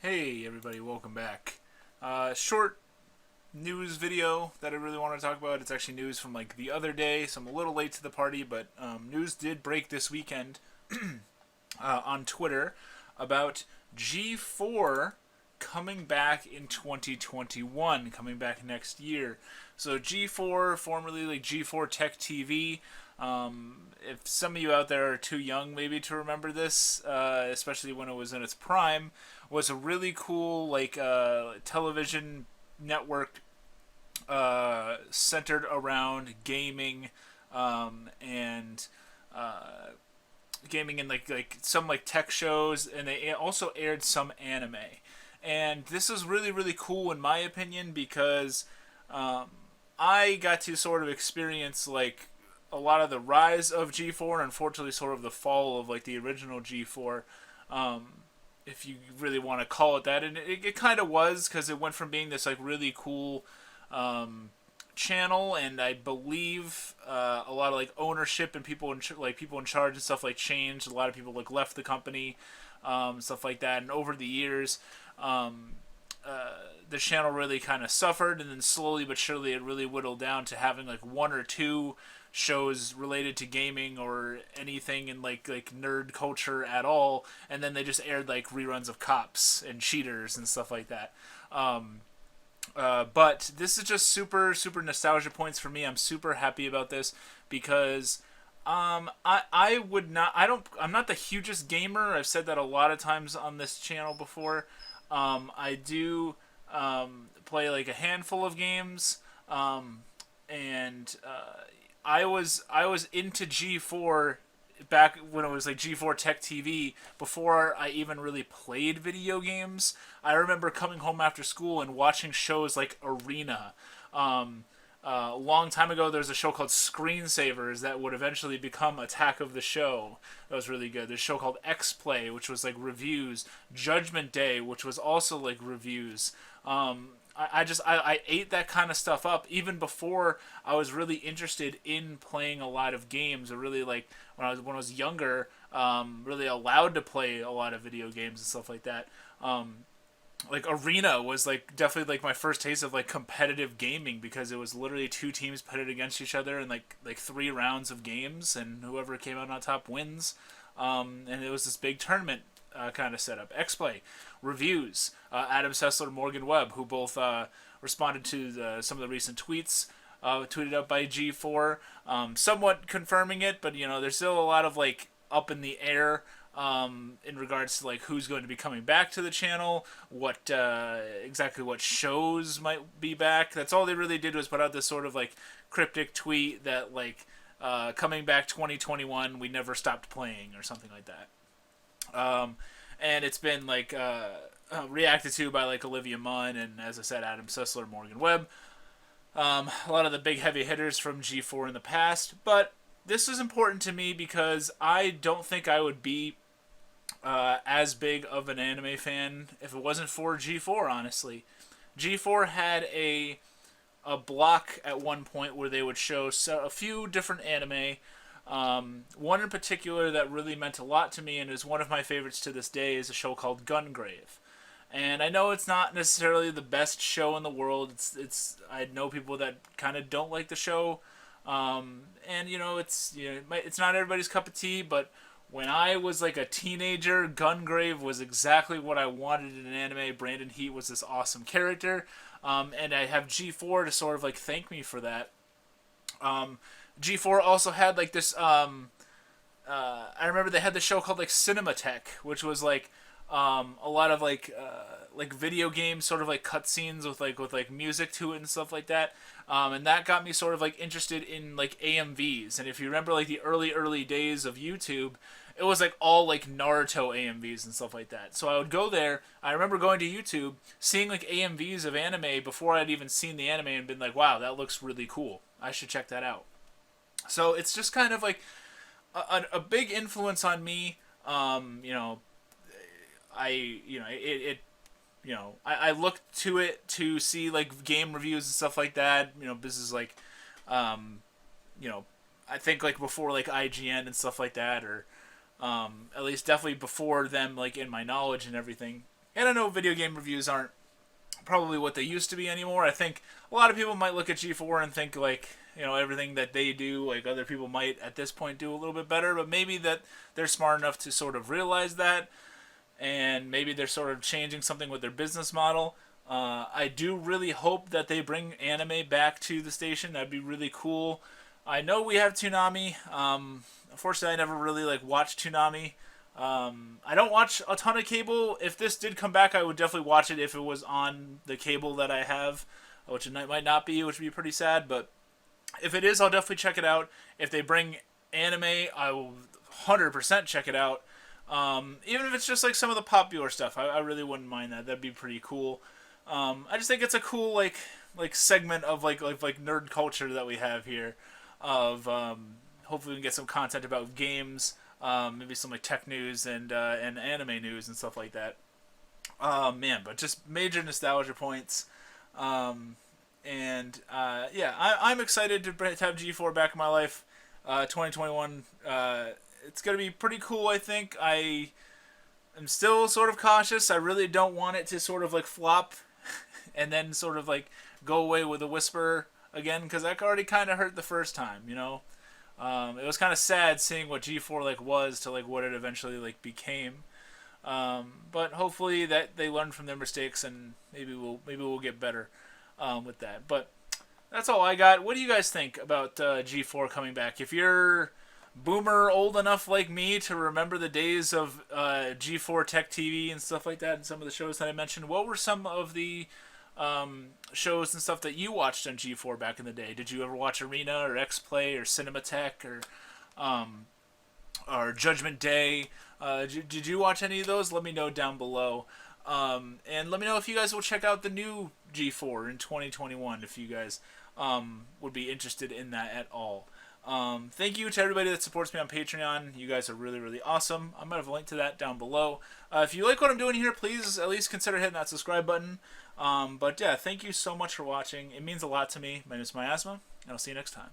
Hey everybody, welcome back. Short news video that I really want to talk about. It's actually news from like the other day, so I'm a little late to the party, but news did break this weekend on Twitter about G4 coming back in 2021, coming back next year. So G4, formerly like G4 Tech TV. If some of you out there are too young maybe to remember this, especially when it was in its prime, was a really cool television network centered around gaming and gaming and like some like tech shows, and they also aired some anime. And this is really cool in my opinion because I got to sort of experience like a lot of the rise of G4 and unfortunately sort of the fall of like the original G4. Um, if you really want to call it that, and it kind of was because it went from being this like really cool um, channel, and I believe a lot of like ownership and people in charge and stuff like changed. A lot of people like left the company, stuff like that, and over the years. Um, the channel really kind of suffered, and then slowly but surely it really whittled down to having like one or two shows related to gaming or anything in like nerd culture at all, and then they just aired like reruns of Cops and Cheaters and stuff like that. But this is just super nostalgia points for me. I'm super happy about this because I would not I'm not the hugest gamer. I've said that a lot of times on this channel before. I do play like a handful of games, and I was into G4 back when it was like G4 Tech TV before I even really played video games. I remember coming home after school and watching shows like Arena. A long time ago, there was a show called Screensavers that would eventually become Attack of the Show. That was really good. There's a show called X Play, which was like reviews. Judgment Day, which was also like reviews. I ate that kind of stuff up even before I was really interested in playing a lot of games. Or really like when I was younger, really allowed to play a lot of video games and stuff like that. Like Arena was like definitely like my first taste of like competitive gaming because it was literally two teams pitted against each other in like 3 rounds of games, and whoever came out on top wins. And it was this big tournament kind of setup. X-Play, reviews, Adam Sessler, Morgan Webb, who both responded to some of the recent tweets tweeted out by G4, somewhat confirming it, but there's still a lot of like up in the air in regards to like who's going to be coming back to the channel, what exactly what shows might be back. That's all they really did was put out this sort of like cryptic tweet that like coming back 2021, we never stopped playing or something like that. And it's been like reacted to by like Olivia Munn and, as I said, Adam Sessler, Morgan Webb, a lot of the big heavy hitters from G4 in the past. But this is important to me because I don't think I would be as big of an anime fan if it wasn't for G4. Honestly, G4 had a block at one point where they would show a few different anime. One in particular that really meant a lot to me and is one of my favorites to this day is a show called Gungrave. And I know it's not necessarily the best show in the world. I know people that kind of don't like the show, and it's not everybody's cup of tea. But when I was like a teenager, Gungrave was exactly what I wanted in an anime. Brandon Heat was this awesome character, and I have G4 to sort of like thank me for that. G4 also had like this. I remember they had the show called like Cinematech, which was like a lot of like video games, sort of like cutscenes with music to it and stuff like that. And that got me sort of like interested in like AMVs. And if you remember like the early days of YouTube, it was like all like Naruto AMVs and stuff like that. So I would go there. I remember going to YouTube, seeing like AMVs of anime before I'd even seen the anime and been like, wow, that looks really cool. I should check that out. So it's just kind of like a big influence on me. I look to it to see like game reviews and stuff like that. This is like, um, you know, I think like before like IGN and stuff like that, or at least definitely before them, like in my knowledge and everything. And I know video game reviews aren't probably what they used to be anymore. I think a lot of people might look at G4 and think like, everything that they do, like other people might at this point do a little bit better, but maybe that they're smart enough to sort of realize that, and maybe they're sort of changing something with their business model. I do really hope that they bring anime back to the station. That'd be really cool. I know we have Toonami. Unfortunately, I never really watched Toonami. I don't watch a ton of cable. If this did come back, I would definitely watch it if it was on the cable that I have, which it might not be, which would be pretty sad. But if it is, I'll definitely check it out. If they bring anime, I will 100% check it out. Even if it's just like some of the popular stuff, I really wouldn't mind that. That'd be pretty cool. I just think it's a cool segment of like nerd culture that we have here. Of hopefully we can get some content about games, maybe some tech news and anime news and stuff like that. Man, but just major nostalgia points. I'm excited to have G4 back in my life. 2021. It's gonna be pretty cool. I think I'm still sort of cautious. I really don't want it to sort of flop, and then sort of go away with a whisper again, because that already kind of hurt the first time. It was kind of sad seeing what G4 was to what it eventually became. But hopefully that they learn from their mistakes, and maybe we'll get better with that. But that's all I got. What do you guys think about G4 coming back? If you're boomer old enough like me to remember the days of G4 Tech TV and stuff like that, and some of the shows that I mentioned, what were some of the shows and stuff that you watched on G4 back in the day? Did you ever watch Arena or X-Play or Cinematech or Judgment Day? Did you watch any of those? Let me know down below. And let me know if you guys will check out the new G4 in 2021, if you guys would be interested in that at all. Thank you to everybody that supports me on Patreon. You guys are really, really awesome. I'm going to have a link to that down below. If you like what I'm doing here, please at least consider hitting that subscribe button. But yeah, thank you so much for watching. It means a lot to me. My name is Miasma, and I'll see you next time.